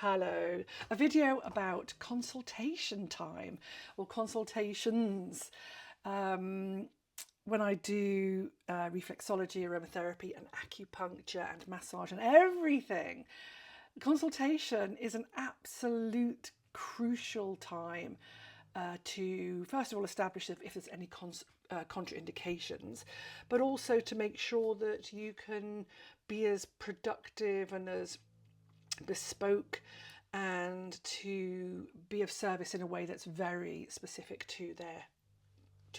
Hello. A video about consultation time or consultations. Um, when I do reflexology, aromatherapy, and acupuncture and massage and everything, consultation is an absolute crucial time to, first of all, establish if there's any contraindications, but also to make sure that you can be as productive and as bespoke and to be of service in a way that's very specific to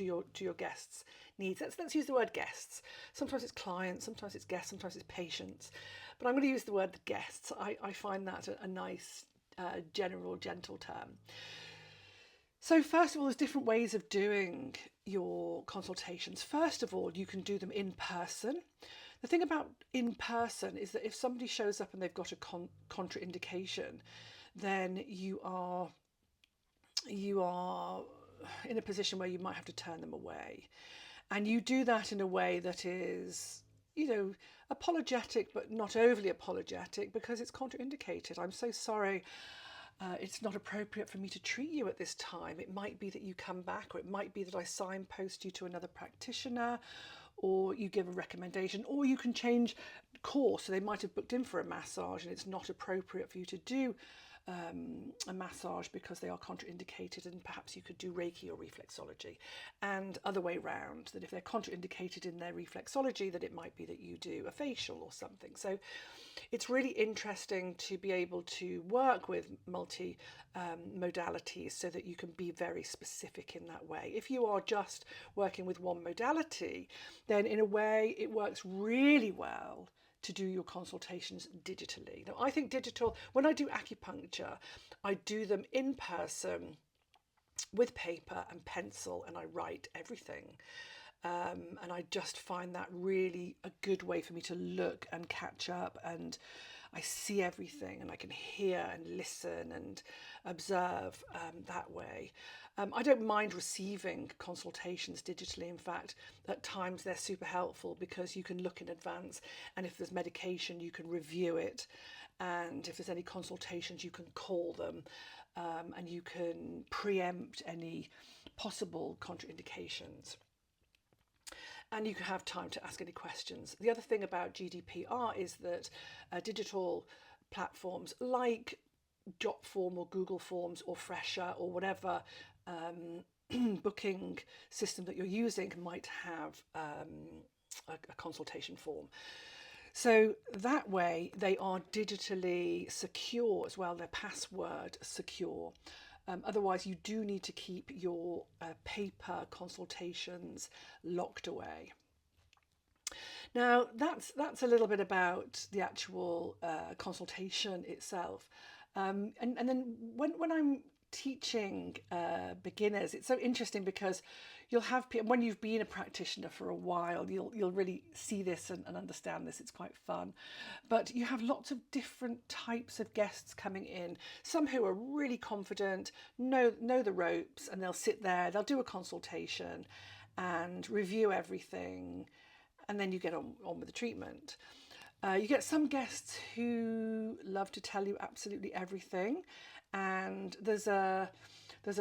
your guests' needs. Let's use the word guests. Sometimes it's clients, sometimes it's guests, sometimes it's patients. But I'm going to use the word guests. I find that a nice, general, gentle term. So first of all, there's different ways of doing your consultations. First of all, you can do them in person. The thing about in person is that if somebody shows up and they've got a contraindication, then you are in a position where you might have to turn them away. And you do that in a way that is, apologetic, but not overly apologetic because it's contraindicated. I'm so sorry. It's not appropriate for me to treat you at this time. It might be that you come back, or it might be that I signpost you to another practitioner, or you give a recommendation, or you can change course. So they might have booked in for a massage and it's not appropriate for you to do a massage because they are contraindicated, and perhaps you could do Reiki or reflexology, and other way round, that if they're contraindicated in their reflexology, that it might be that you do a facial or something. So it's really interesting to be able to work with multi modalities so that you can be very specific in that way. If you are just working with one modality, then in a way it works really well to do your consultations digitally. Now, I think digital, when I do acupuncture, I do them in person with paper and pencil, and I write everything. And I just find that really a good way for me to look and catch up, and I see everything and I can hear and listen and observe that way. I don't mind receiving consultations digitally. In fact, at times they're super helpful because you can look in advance, and if there's medication, you can review it. And if there's any consultations, you can call them, and you can preempt any possible contraindications. And you can have time to ask any questions. The other thing about GDPR is that digital platforms like Jotform or Google Forms or Fresher or whatever booking system that you're using might have a consultation form. So that way they are digitally secure as well, they're password secure. Otherwise, you do need to keep your paper consultations locked away. Now, that's a little bit about the actual consultation itself. And then when I'm teaching beginners, it's so interesting because you'll have people, when you've been a practitioner for a while, you'll really see this and understand this. It's quite fun. But you have lots of different types of guests coming in. Some who are really confident, know the ropes, and they'll sit there, they'll do a consultation and review everything, and then you get on with the treatment. You get some guests who love to tell you absolutely everything, and there's a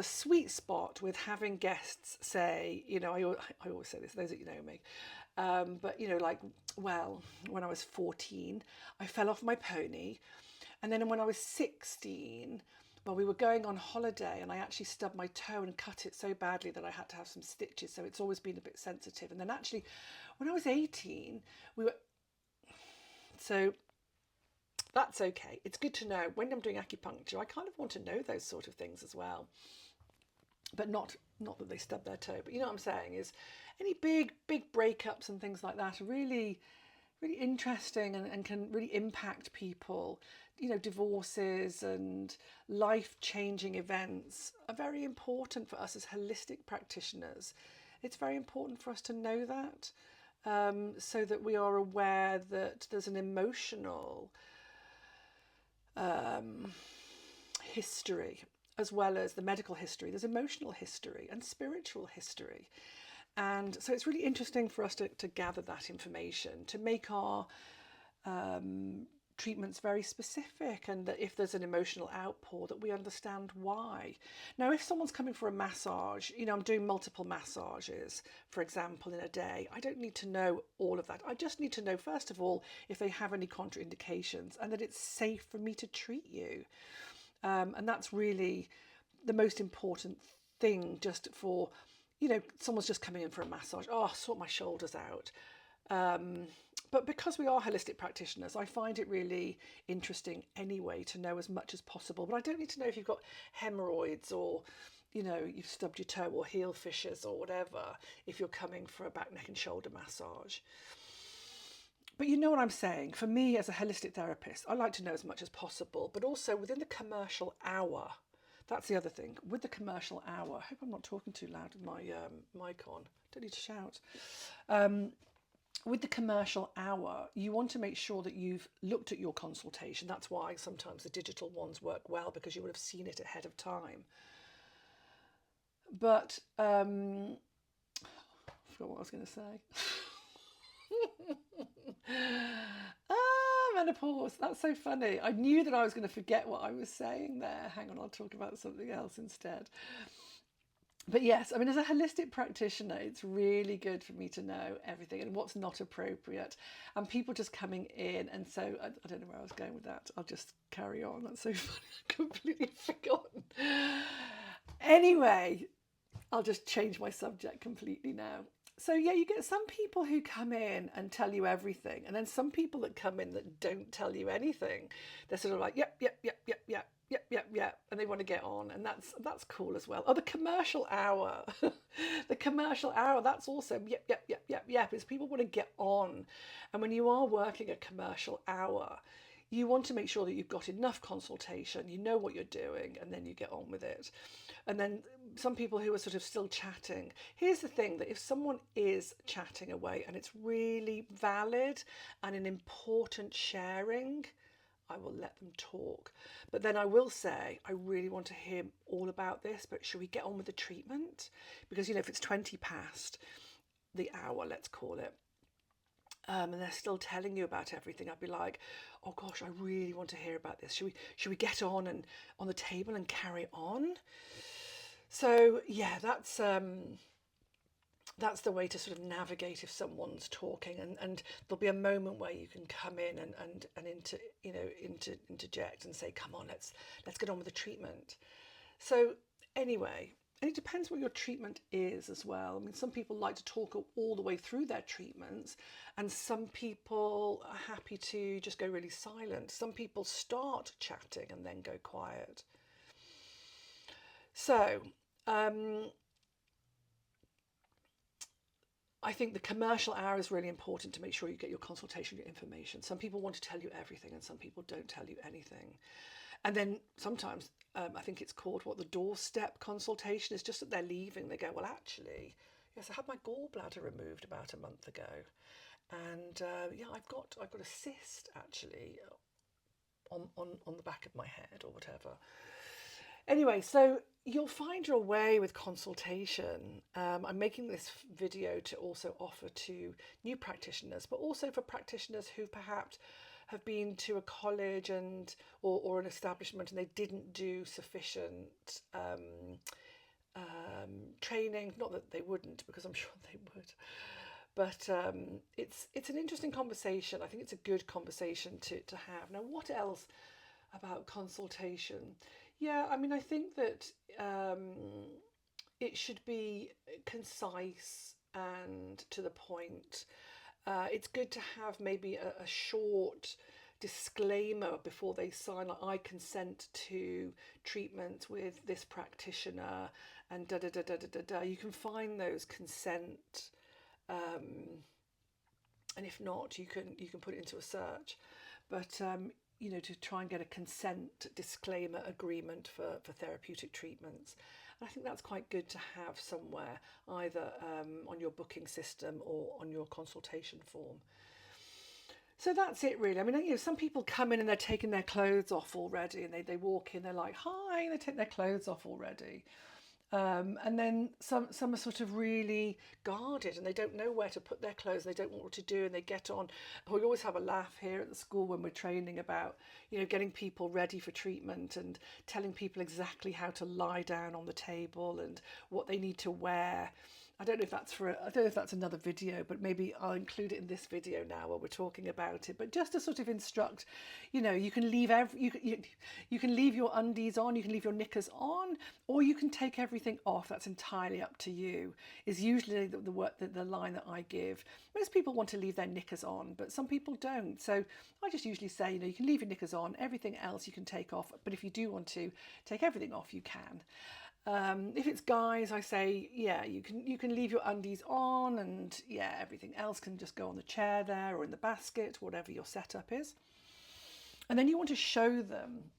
sweet spot with having guests say, I always say this, those that you know me, but like, well, when I was 14, I fell off my pony, and then when I was 16, well, we were going on holiday and I actually stubbed my toe and cut it so badly that I had to have some stitches. So it's always been a bit sensitive. And then actually, when I was 18, so that's okay. It's good to know when I'm doing acupuncture, I kind of want to know those sort of things as well. But not that they stub their toe, but you know what I'm saying is any big breakups and things like that are really interesting and can really impact people. Divorces and life-changing events are very important for us as holistic practitioners. It's very important for us to know that, so that we are aware that there's an emotional history as well as the medical history. There's emotional history and spiritual history. And so it's really interesting for us to gather that information, to make our treatments very specific, and that if there's an emotional outpour, that we understand why. Now, if someone's coming for a massage, you know, I'm doing multiple massages, for example, in a day, I don't need to know all of that. I just need to know, first of all, if they have any contraindications and that it's safe for me to treat you. And that's really the most important thing, just for, you know, someone's just coming in for a massage. Oh, sort my shoulders out. But because we are holistic practitioners, I find it really interesting anyway to know as much as possible. But I don't need to know if you've got hemorrhoids, or, you know, you've stubbed your toe, or heel fissures, or whatever, if you're coming for a back, neck and shoulder massage. But you know what I'm saying? For me, as a holistic therapist, I like to know as much as possible, but also within the commercial hour. That's the other thing. With the commercial hour, I hope I'm not talking too loud with my mic on. Don't need to shout. With the commercial hour, you want to make sure that you've looked at your consultation. That's why sometimes the digital ones work well, because you would have seen it ahead of time. But I forgot what I was going to say. Menopause. That's so funny. I knew that I was going to forget what I was saying there. Hang on, I'll talk about something else instead. But yes, I mean, as a holistic practitioner, it's really good for me to know everything and what's not appropriate. And people just coming in, and so I don't know where I was going with that. I'll just carry on. That's so funny. I've completely forgotten. Anyway, I'll just change my subject completely now. So yeah, you get some people who come in and tell you everything, and then some people that come in that don't tell you anything. They're sort of like, yep, yep, yep, yep, yep, yep, yep, yep, and they want to get on, and that's cool as well. Oh, the commercial hour, the commercial hour, that's also yep, yep, yep, yep, yep. Is people want to get on, and when you are working a commercial hour, you want to make sure that you've got enough consultation, you know what you're doing, and then you get on with it. And then some people who are sort of still chatting. Here's the thing, that if someone is chatting away and it's really valid and an important sharing, I will let them talk. But then I will say, I really want to hear all about this, but should we get on with the treatment? Because, you know, if it's 20 past the hour, let's call it, and they're still telling you about everything, I'd be like, oh gosh, I really want to hear about this. Should we get on and on the table and carry on? So yeah, that's the way to sort of navigate if someone's talking, and there'll be a moment where you can come in and interject and say, come on, let's get on with the treatment. So anyway, and it depends what your treatment is as well. I mean, some people like to talk all the way through their treatments, and some people are happy to just go really silent. Some people start chatting and then go quiet. So I think the commercial hour is really important to make sure you get your consultation, your information. Some people want to tell you everything, and some people don't tell you anything. And then sometimes I think it's called the doorstep consultation. Is just that they're leaving. They go, well, actually, yes, I had my gallbladder removed about a month ago, and yeah, I've got a cyst actually on the back of my head or whatever. Anyway, so you'll find your way with consultation. I'm making this video to also offer to new practitioners, but also for practitioners who perhaps have been to a college or an establishment and they didn't do sufficient training. Not that they wouldn't, because I'm sure they would. But it's an interesting conversation. I think it's a good conversation to have. Now, what else about consultation? Yeah, I mean, I think that it should be concise and to the point. It's good to have maybe a short disclaimer before they sign, like, I consent to treatment with this practitioner, and da da da da da da da. You can find those consent, and if not, you can put it into a search. But you know, to try and get a consent disclaimer agreement for therapeutic treatments. And I think that's quite good to have somewhere, either on your booking system or on your consultation form. So that's it really. I mean, you know, some people come in and they're taking their clothes off already, and they walk in, they're like, hi, and they take their clothes off already. And then some are sort of really guarded and they don't know where to put their clothes. They don't know what to do, and they get on. We always have a laugh here at the school when we're training about, getting people ready for treatment and telling people exactly how to lie down on the table and what they need to wear. I don't know if that's another video, but maybe I'll include it in this video now while we're talking about it. But just to sort of instruct, you can leave you can leave your undies on, you can leave your knickers on, or you can take everything off. That's entirely up to you. Is usually the line that I give. Most people want to leave their knickers on, but some people don't. So I just usually say, you can leave your knickers on. Everything else you can take off. But if you do want to take everything off, you can. If it's guys, I say, yeah, you can leave your undies on, and yeah, everything else can just go on the chair there or in the basket, whatever your setup is. And then you want to show them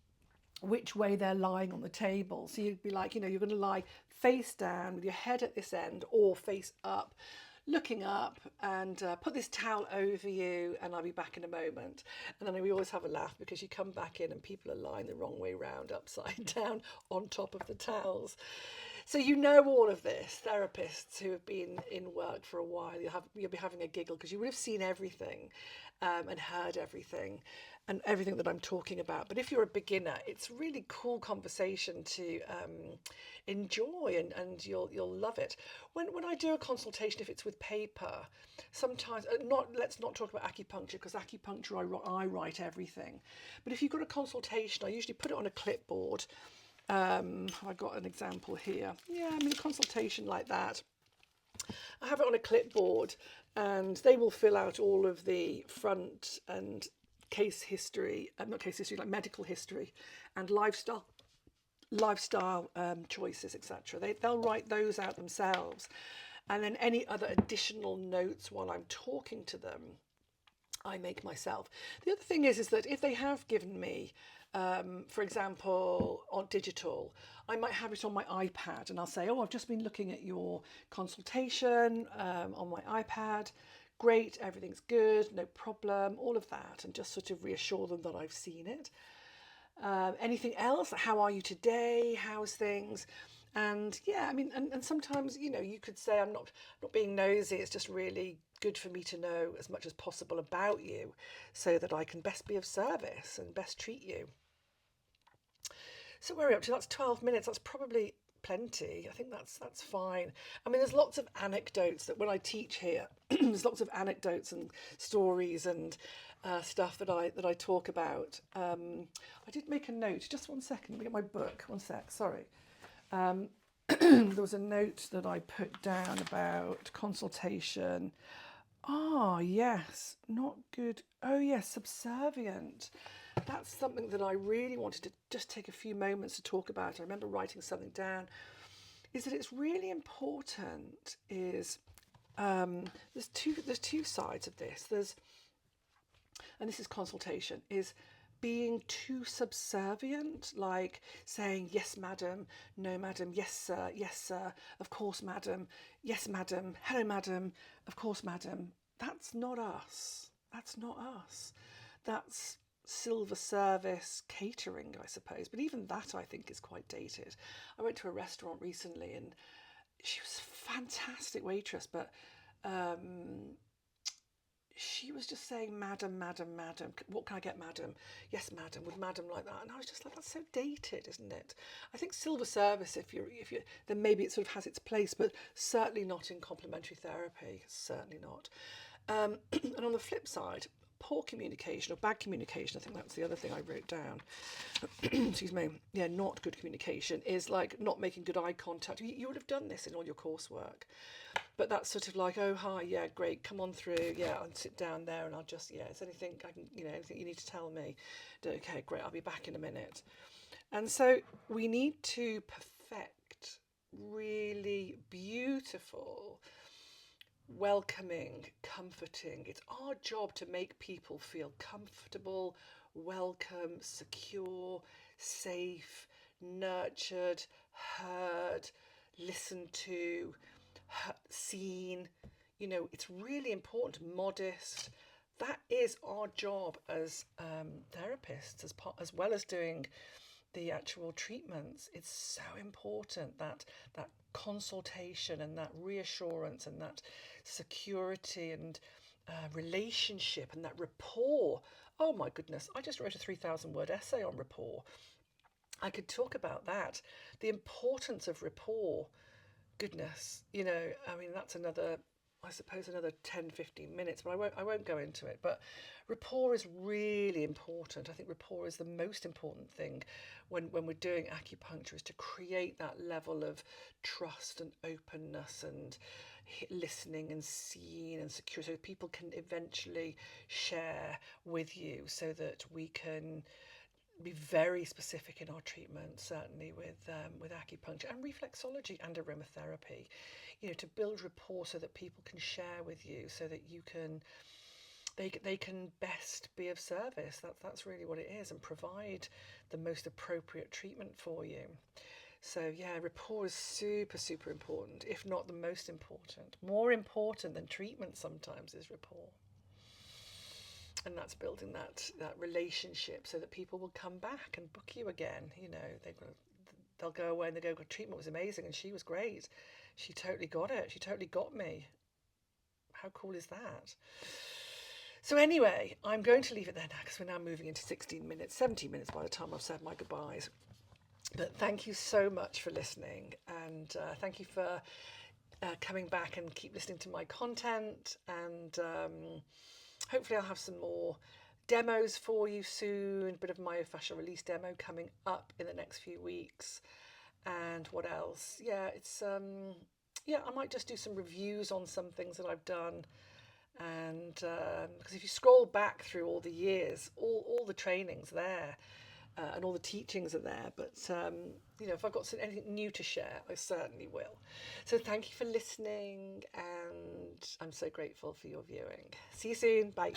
which way they're lying on the table. So you'd be like, you're going to lie face down with your head at this end or face up, looking up, and put this towel over you, and I'll be back in a moment. And then we always have a laugh because you come back in and people are lying the wrong way round, upside down on top of the towels. So all of this. Therapists who have been in work for a while, you'll be having a giggle because you would have seen everything and heard everything and everything that I'm talking about. But if you're a beginner, it's really cool conversation to enjoy, and you'll love it. When I do a consultation, if it's with paper, sometimes let's not talk about acupuncture, because acupuncture I write everything. But if you've got a consultation, I usually put it on a clipboard. I've got an example here. Yeah, I mean, a consultation like that, I have it on a clipboard, and they will fill out all of the front and case history, not case history, like medical history and lifestyle choices, etc. They'll write those out themselves, and then any other additional notes while I'm talking to them, I make myself. The other thing is that if they have given me, for example, on digital, I might have it on my iPad, and I'll say, I've just been looking at your consultation on my iPad. Great, everything's good, no problem, all of that, and just sort of reassure them that I've seen it. Anything else? How are you today? How's things? And yeah, I mean, and sometimes, you could say, I'm not being nosy, it's just really good for me to know as much as possible about you so that I can best be of service and best treat you. So where are we up to? That's 12 minutes. That's probably plenty. I think that's fine. I mean, there's lots of anecdotes that when I teach here, there's lots of anecdotes and stories and stuff that I talk about. I did make a note. Just one second. Let me get my book. One sec. Sorry. There was a note that I put down about consultation. Yes, not good. Oh, yes, subservient. That's something that I really wanted to just take a few moments to talk about. I remember writing something down. Is that it's really important. There's two sides of this. And this is consultation. Is being too subservient, like saying, yes, madam, no, madam, yes, sir, of course, madam, yes, madam, hello, madam, of course, madam. That's not us. That's not us. That's silver service catering, I suppose. But even that, I think, is quite dated. I went to a restaurant recently, and she was a fantastic waitress, but she was just saying, madam, madam, madam, what can I get, madam? Yes, madam, with madam like that. And I was just like, that's so dated, isn't it? I think silver service, if you're, then maybe it sort of has its place, but certainly not in complementary therapy, certainly not. And on the flip side, poor communication or bad communication, I think that's the other thing I wrote down. Excuse me. Yeah, not good communication is like not making good eye contact. You would have done this in all your coursework. But that's sort of like, oh, hi, yeah, great, come on through, yeah, I'll sit down there and I'll just, yeah, is anything I can, anything you need to tell me? Okay, great, I'll be back in a minute. And so we need to perfect really beautiful, welcoming, comforting. It's our job to make people feel comfortable, welcome, secure, safe, nurtured, heard, listened to, seen. It's really important. Modest. That is our job as therapists, as well as doing the actual treatments, it's so important that consultation and that reassurance and that security and relationship and that rapport. Oh my goodness, I just wrote a 3,000 word essay on rapport. I could talk about that, the importance of rapport. Goodness, I mean, that's another, I suppose, another 10, 15 minutes, but I won't go into it. But rapport is really important. I think rapport is the most important thing when we're doing acupuncture, is to create that level of trust and openness and listening and seeing and secure, so people can eventually share with you, so that we can be very specific in our treatment, certainly with acupuncture and reflexology and aromatherapy, to build rapport so that people can share with you, so that they can best be of service. That's really what it is, and provide the most appropriate treatment for you. So yeah, rapport is super, super important, if not the most important. More important than treatment sometimes is rapport. And that's building that relationship, so that people will come back and book you again. They'll go away and they go, treatment was amazing and she was great. She totally got it. She totally got me. How cool is that? So anyway, I'm going to leave it there now, because we're now moving into 16 minutes, 17 minutes by the time I've said my goodbyes. But thank you so much for listening, and thank you for coming back and keep listening to my content. And hopefully I'll have some more demos for you soon, a bit of myofascial release demo coming up in the next few weeks. And what else? Yeah, I might just do some reviews on some things that I've done. And because if you scroll back through all the years, all the trainings there, and all the teachings are there. But if I've got anything new to share, I certainly will. So thank you for listening, and I'm so grateful for your viewing. See you soon. Bye.